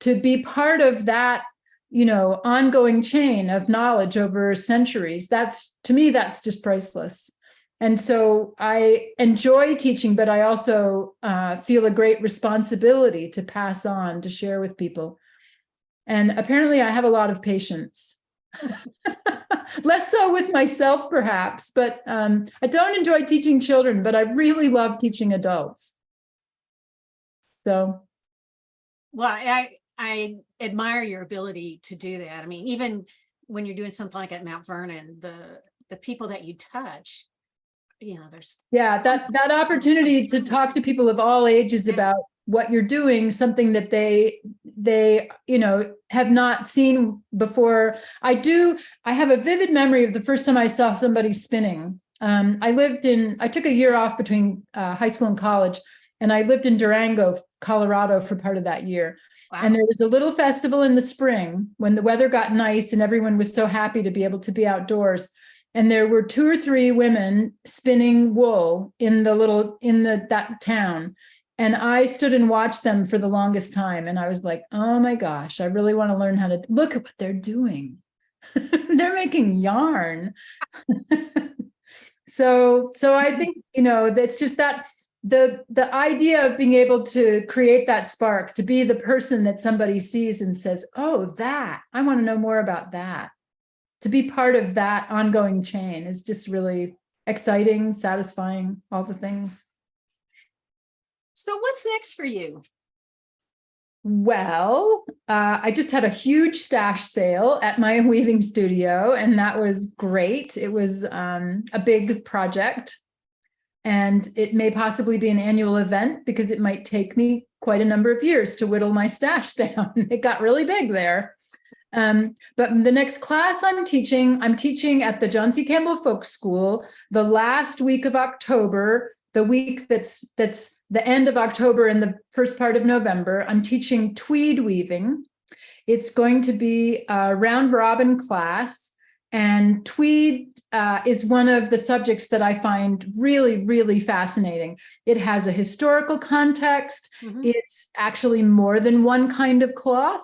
to be part of that, ongoing chain of knowledge over centuries. To me, that's just priceless. And so I enjoy teaching, but I also feel a great responsibility to pass on, to share with people. And apparently I have a lot of patience. Less so with myself, perhaps, but I don't enjoy teaching children, but I really love teaching adults. So. Well, I admire your ability to do that. I mean, even when you're doing something like at Mount Vernon, the people that you touch, there's. Yeah, that opportunity to talk to people of all ages about what you're doing, something that they have not seen before. I have a vivid memory of the first time I saw somebody spinning. I took a year off between high school and college, and I lived in Durango, Colorado for part of that year. Wow. And there was a little festival in the spring when the weather got nice and everyone was so happy to be able to be outdoors. And there were 2 or 3 women spinning wool in that town. And I stood and watched them for the longest time. And I was like, oh my gosh, I really want to learn how to look at what they're doing. They're making yarn. So I think, that's just that the idea of being able to create that spark, to be the person that somebody sees and says, oh, I want to know more about that. To be part of that ongoing chain is just really exciting, satisfying, all the things. So what's next for you? Well, I just had a huge stash sale at my weaving studio, and that was great. It was a big project, and it may possibly be an annual event because it might take me quite a number of years to whittle my stash down. It got really big there. But the next class I'm teaching at the John C. Campbell Folk School the last week of October, the week that's the end of October and the first part of November. I'm teaching tweed weaving. It's going to be a round robin class, and tweed is one of the subjects that I find really, really fascinating. It has a historical context. It's actually more than one kind of cloth,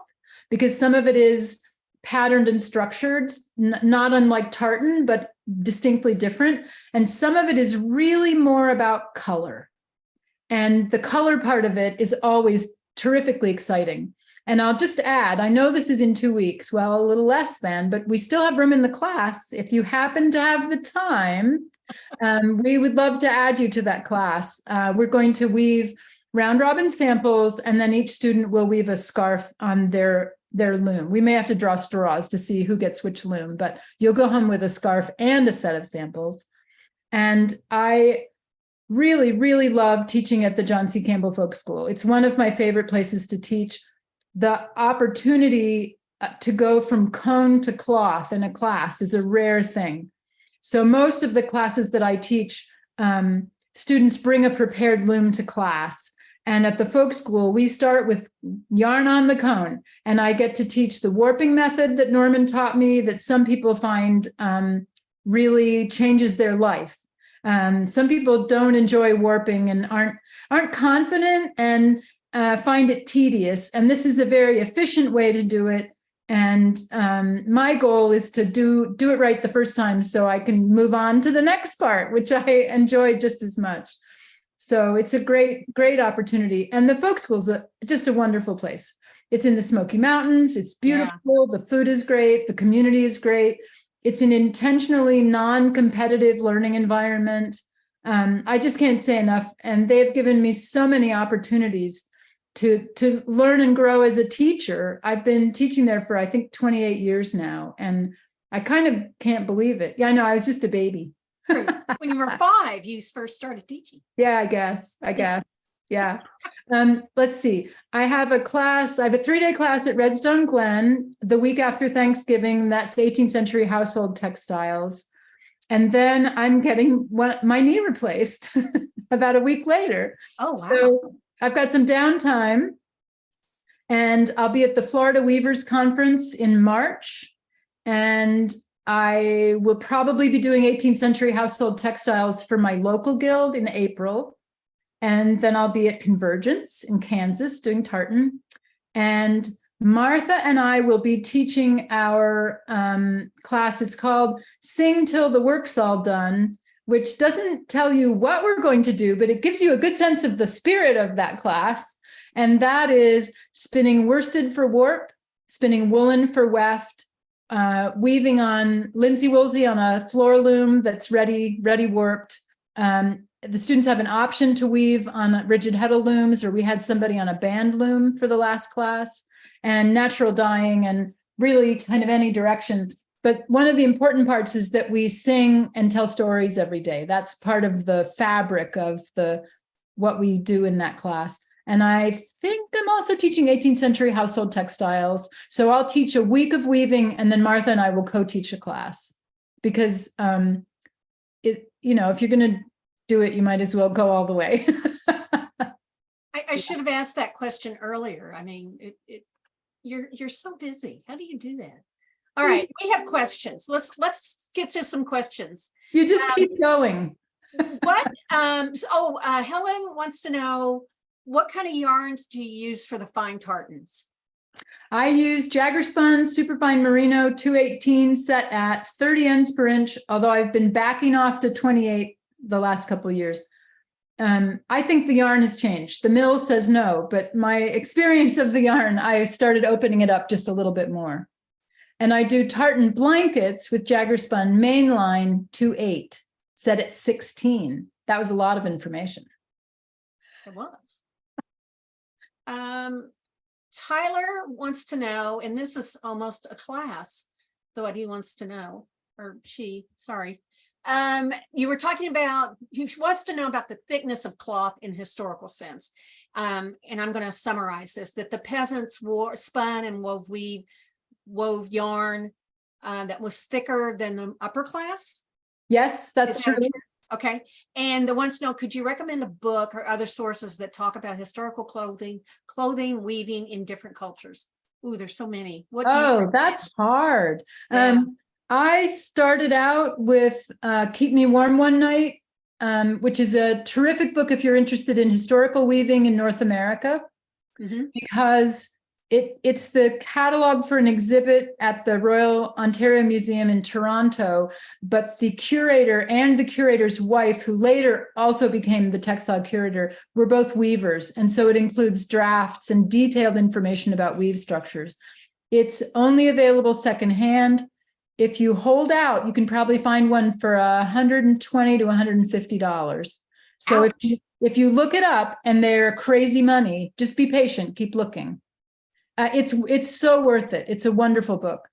because some of it is patterned and structured, not unlike tartan, but distinctly different. And some of it is really more about color. And the color part of it is always terrifically exciting. And I'll just add, I know this is in 2 weeks, well, a little less than, but we still have room in the class. If you happen to have the time, we would love to add you to that class. We're going to weave round robin samples, and then each student will weave a scarf on their loom. We may have to draw straws to see who gets which loom, but you'll go home with a scarf and a set of samples. And I really, really love teaching at the John C. Campbell Folk School. It's one of my favorite places to teach. The opportunity to go from cone to cloth in a class is a rare thing. So most of the classes that I teach, students bring a prepared loom to class. And at the folk school, we start with yarn on the cone. And I get to teach the warping method that Norman taught me, that some people find really changes their life. Some people don't enjoy warping and aren't confident and find it tedious. And this is a very efficient way to do it. And my goal is to do it right the first time so I can move on to the next part, which I enjoy just as much. So it's a great, great opportunity. And the folk school's just a wonderful place. It's in the Smoky Mountains. It's beautiful. Yeah. The food is great. The community is great. It's an intentionally non-competitive learning environment. I just can't say enough. And they've given me so many opportunities to learn and grow as a teacher. I've been teaching there for, I think, 28 years now. And I kind of can't believe it. Yeah, I know, I was just a baby. When you were 5, you first started teaching. Yeah, I guess. Yeah. Let's see. I have a 3-day class at Redstone Glen the week after Thanksgiving. That's 18th century household textiles. And then I'm getting my knee replaced about a week later. Oh, wow. So I've got some downtime, and I'll be at the Florida Weavers Conference in March. And I will probably be doing 18th century household textiles for my local guild in April. And then I'll be at Convergence in Kansas doing tartan. And Martha and I will be teaching our class. It's called Sing Till the Work's All Done, which doesn't tell you what we're going to do, but it gives you a good sense of the spirit of that class. And that is spinning worsted for warp, spinning woolen for weft, weaving on linsey woolsey on a floor loom that's ready warped. The students have an option to weave on rigid heddle looms, or we had somebody on a band loom for the last class, and natural dyeing, and really kind of any direction. But one of the important parts is that we sing and tell stories every day. That's part of the fabric of what we do in that class. And I think I'm also teaching 18th century household textiles. So I'll teach a week of weaving, and then Martha and I will co-teach a class, because if you're going to do it, you might as well go all the way. I should have asked that question earlier. I mean, you're so busy. How do you do that? All right, we have questions. Let's get to some questions. You just keep going. Helen wants to know, what kind of yarns do you use for the fine tartans? I use Jagger Spun Superfine Merino 218 set at 30 ends per inch, although I've been backing off to 28 the last couple of years. I think the yarn has changed. The mill says no, but my experience of the yarn, I started opening it up just a little bit more. And I do tartan blankets with Jagger Spun mainline 2.8 set at 16. That was a lot of information. It was. Tyler wants to know, and this is almost a class, what he wants to know, or she, sorry. You were talking about, he wants to know about the thickness of cloth in historical sense. And I'm going to summarize this, that the peasants spun and wove weave wove yarn that was thicker than the upper class. Yes, Is that's that true. true? Okay. And the ones to know, could you recommend a book or other sources that talk about historical clothing weaving in different cultures? Ooh, there's so many. What do you Oh, recommend? that's hard. Yeah. I started out with Keep Me Warm One Night, which is a terrific book if you're interested in historical weaving in North America, Mhm. because it's the catalog for an exhibit at the Royal Ontario Museum in Toronto, but the curator and the curator's wife, who later also became the textile curator, were both weavers. And so it includes drafts and detailed information about weave structures. It's only available secondhand. If you hold out, you can probably find one for $120 to $150. So Ouch. if you look it up and they're crazy money, just be patient, keep looking. It's so worth it. It's a wonderful book.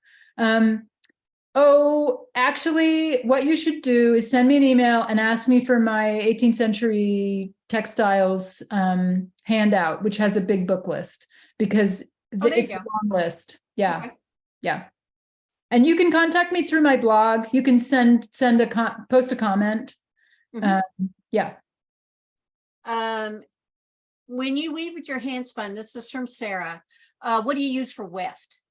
Actually, what you should do is send me an email and ask me for my 18th century textiles handout, which has a big book list, because Oh, there you it's a go. long list. Yeah, Okay. yeah. And you can contact me through my blog. You can post a comment. Mhm. Yeah. When you weave with your hand spun, this is from Sarah. What do you use for weft?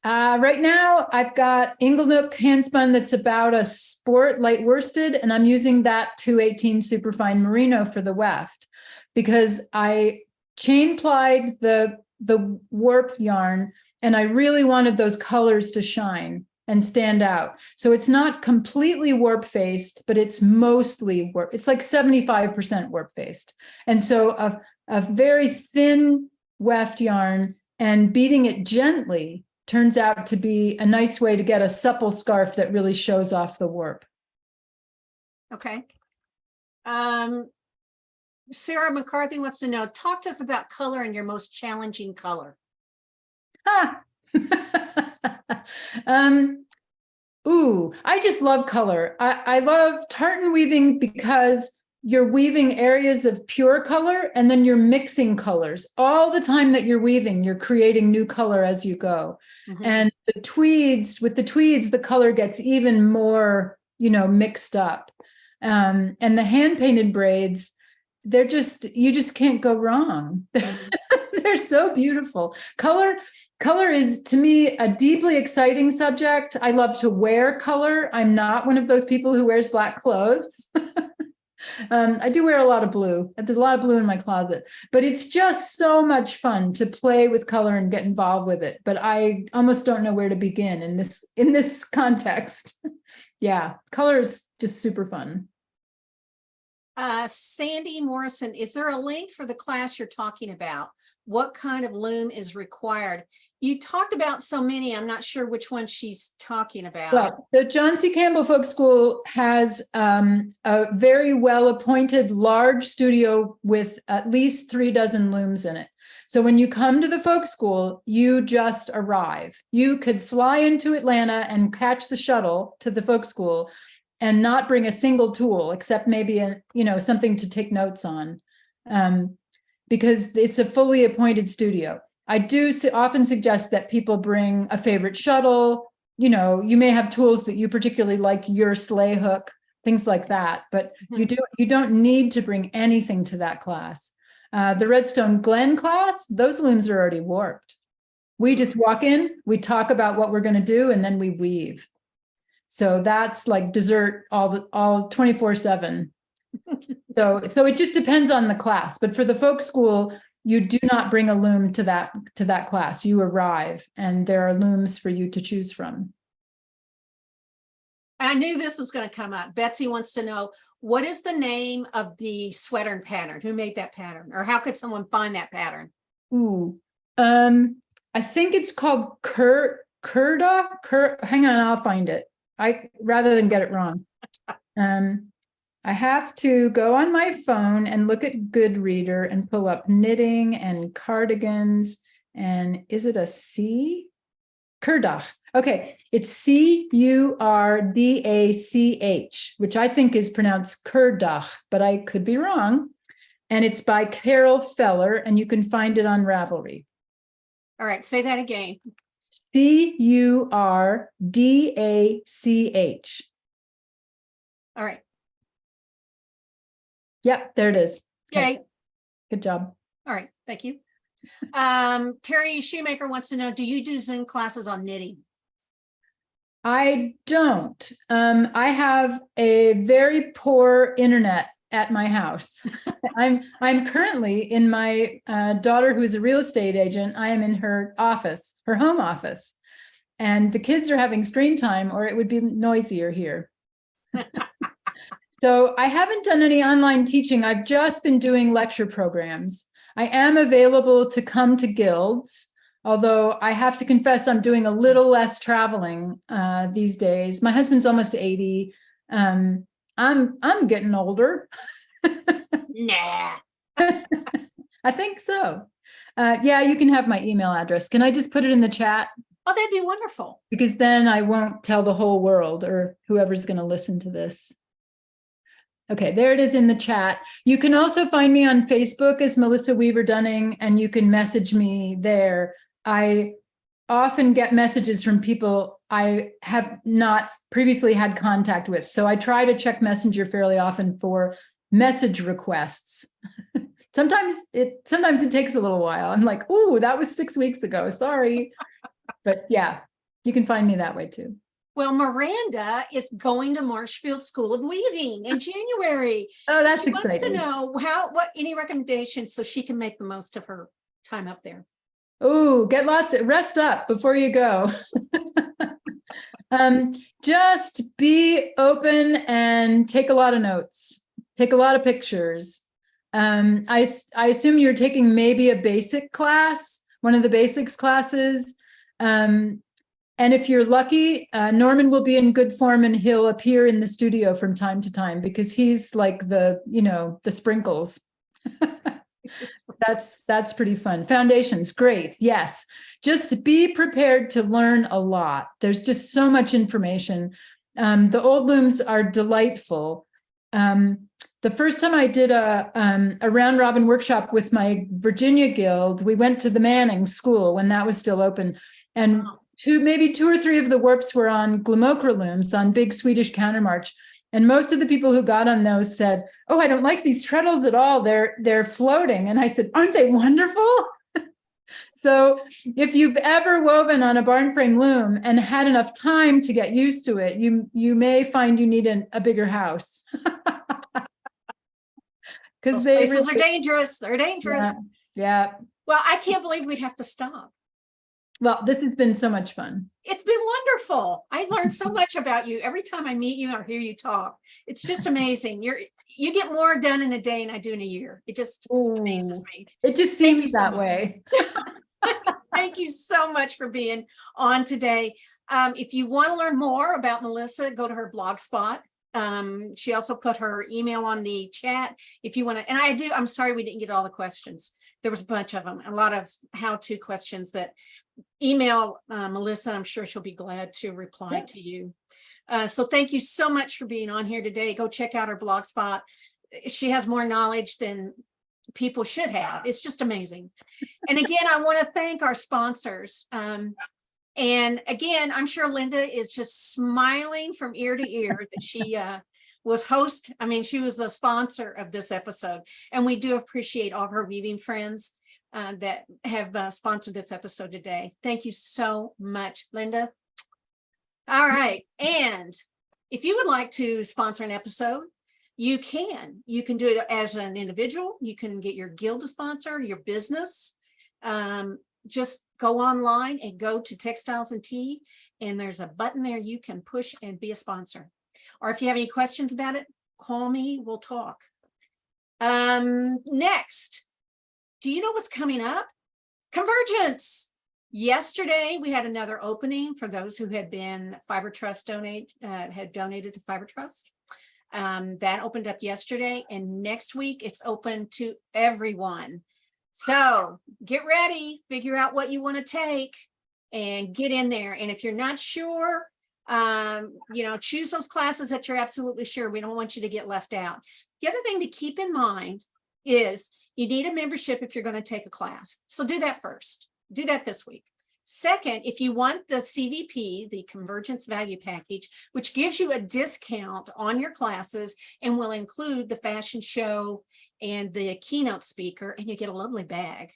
Right now, I've got Inglenook handspun that's about a sport light worsted, and I'm using that 218 superfine merino for the weft, because I chain plied the warp yarn, and I really wanted those colors to shine and stand out. So it's not completely warp faced, but it's mostly warp. It's like 75% warp faced. And so a very thin weft yarn and beating it gently turns out to be a nice way to get a supple scarf that really shows off the warp. Okay. Sarah McCarthy wants to know, talk to us about color and your most challenging color. Ah. I just love color. I love tartan weaving because you're weaving areas of pure color and then you're mixing colors. All the time that you're weaving, you're creating new color as you go. Mhm. And with the tweeds, the color gets even more, mixed up. And the hand painted braids, you just can't go wrong. They're so beautiful. Color is, to me, a deeply exciting subject. I love to wear color. I'm not one of those people who wears black clothes. I do wear a lot of blue. There's a lot of blue in my closet, but it's just so much fun to play with color and get involved with it. But I almost don't know where to begin in this context. Yeah, color is just super fun. Sandy Morrison, is there a link for the class you're talking about? What kind of loom is required? You talked about so many, I'm not sure which one she's talking about. Well, the John C. Campbell Folk School has a very well-appointed large studio with at least 36 looms in it. So when you come to the folk school, you just arrive. You could fly into Atlanta and catch the shuttle to the folk school and not bring a single tool, except maybe something to take notes on, because it's a fully appointed studio. I do often suggest that people bring a favorite shuttle. You may have tools that you particularly like, your sleigh hook, things like that, but you don't need to bring anything to that class. The Redstone Glen class, those looms are already warped. We just walk in, we talk about what we're going to do, and then we weave. So that's like dessert all 24/7. So it just depends on the class. But for the folk school, you do not bring a loom to that class. You arrive and there are looms for you to choose from. I knew this was going to come up. Betsy wants to know, what is the name of the sweater pattern? Who made that pattern? Or how could someone find that pattern? Ooh, I think it's called Kurda. Hang on, I'll find it. Rather than get it wrong. I have to go on my phone and look at Goodreader and pull up knitting and cardigans. And is it a C? Kurdach. Okay, it's Curdach, which I think is pronounced Kurdach, but I could be wrong. And it's by Carol Feller, and you can find it on Ravelry. All right, say that again. Curdach. All right. Yep, there it is. Okay, Yay. good job. All right. Thank you. Terry Shoemaker wants to know, do you do Zoom classes on knitting? I don't. I have a very poor internet at my house. I'm currently in my daughter, who's a real estate agent. I am in her office, her home office, and the kids are having screen time, or it would be noisier here. So I haven't done any online teaching. I've just been doing lecture programs. I am available to come to guilds, although I have to confess I'm doing a little less traveling these days. My husband's almost 80. I'm getting older. Nah. I think so. Yeah, you can have my email address. Can I just put it in the chat? Oh, that'd be wonderful. Because then I won't tell the whole world or whoever's going to listen to this. Okay, there it is in the chat. You can also find me on Facebook as Melissa Weaver Dunning, and you can message me there. I often get messages from people I have not previously had contact with. So I try to check Messenger fairly often for message requests. Sometimes it takes a little while. I'm like, ooh, that was 6 weeks ago. Sorry. But yeah, you can find me that way too. Well, Miranda is going to Marshfield School of Weaving in January. Oh, that's she wants exciting. to know any recommendations so she can make the most of her time up there. Oh, rest up before you go. Just be open and take a lot of notes. Take a lot of pictures. I assume you're taking maybe a basic class, one of the basics classes. And if you're lucky, Norman will be in good form and he'll appear in the studio from time to time because he's like the sprinkles. That's pretty fun. Foundations, great. Yes. Just be prepared to learn a lot. There's just so much information. The old looms are delightful. The first time I did a round robin workshop with my Virginia Guild, we went to the Manning School when that was still open. And maybe two or three of the warps were on Glamocra looms on big Swedish countermarch. And most of the people who got on those said, oh, I don't like these treadles at all. They're floating. And I said, aren't they wonderful? So if you've ever woven on a barn frame loom and had enough time to get used to it, you may find you need a bigger house. Those places are dangerous. They're dangerous. Yeah. Well, I can't believe we have to stop. Well, this has been so much fun. It's been wonderful. I learned so much about you every time I meet you or hear you talk. It's just amazing. You get more done in a day than I do in a year. It just amazes me. It just seems that way. Thank you so much for being on today. If you want to learn more about Melissa, go to her blog spot. She also put her email on the chat if you want to, and I'm sorry we didn't get all the questions. There was a bunch of them, a lot of how-to questions that email Melissa. I'm sure she'll be glad to reply to you. So thank you so much for being on here today. Go check out her blog spot. She has more knowledge than people should have. It's just amazing. And again, I want to thank our sponsors. And again, I'm sure Linda is just smiling from ear to ear that she she was the sponsor of this episode. And we do appreciate all of her weaving friends that have sponsored this episode today. Thank you so much, Linda. All right. And if you would like to sponsor an episode, you can do it as an individual. You can get your guild to sponsor your business. Just go online and go to Textiles and Tea, and there's a button there you can push and be a sponsor. Or if you have any questions about it, call me, we'll talk. Next, do you know what's coming up? Convergence. Yesterday, we had another opening for those who had been Fiber Trust had donated to Fiber Trust. That opened up yesterday, and next week it's open to everyone. So get ready, figure out what you want to take and get in there. And if you're not sure, choose those classes that you're absolutely sure. We don't want you to get left out. The other thing to keep in mind is you need a membership if you're going to take a class. So do that first. Do that this week. Second, if you want the CVP, the Convergence Value Package, which gives you a discount on your classes and will include the fashion show and the keynote speaker, and you get a lovely bag.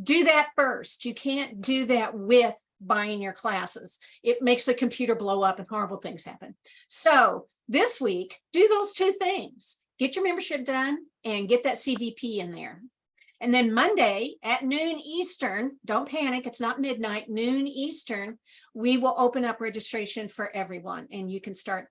Do that first. You can't do that with buying your classes. It makes the computer blow up and horrible things happen. So this week, do those two things. Get your membership done and get that CVP in there. And then Monday at noon Eastern, don't panic, it's not midnight, noon Eastern, we will open up registration for everyone, and you can start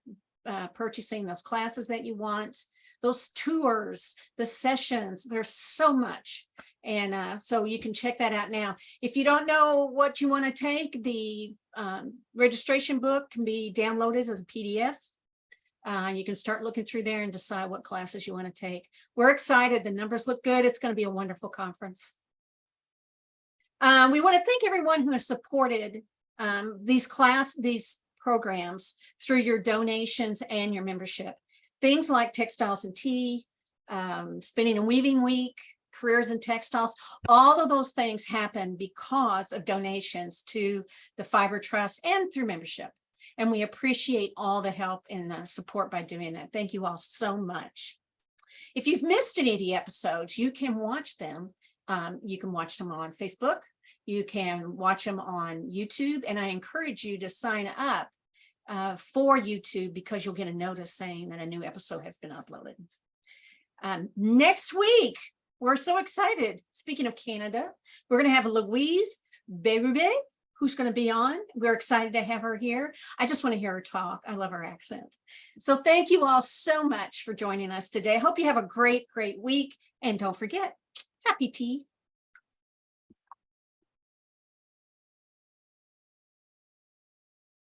purchasing those classes that you want, those tours, the sessions. There's so much. And so you can check that out now. If you don't know what you want to take, the registration book can be downloaded as a PDF. You can start looking through there and decide what classes you want to take. We're excited. The numbers look good. It's going to be a wonderful conference. We want to thank everyone who has supported these programs through your donations and your membership. Things like Textiles and Tea, Spinning and Weaving Week, Careers in Textiles, all of those things happen because of donations to the Fiber Trust and through membership. And we appreciate all the help and support by doing that. Thank you all so much. If you've missed any of the episodes, you can watch them. You can watch them on Facebook. You can watch them on YouTube. And I encourage you to sign up for YouTube, because you'll get a notice saying that a new episode has been uploaded. Next week, we're so excited. Speaking of Canada, we're going to have Louise Berube, who's going to be on. We're excited to have her here. I just want to hear her talk. I love her accent. So thank you all so much for joining us today. Hope you have a great, great week. And don't forget, happy tea.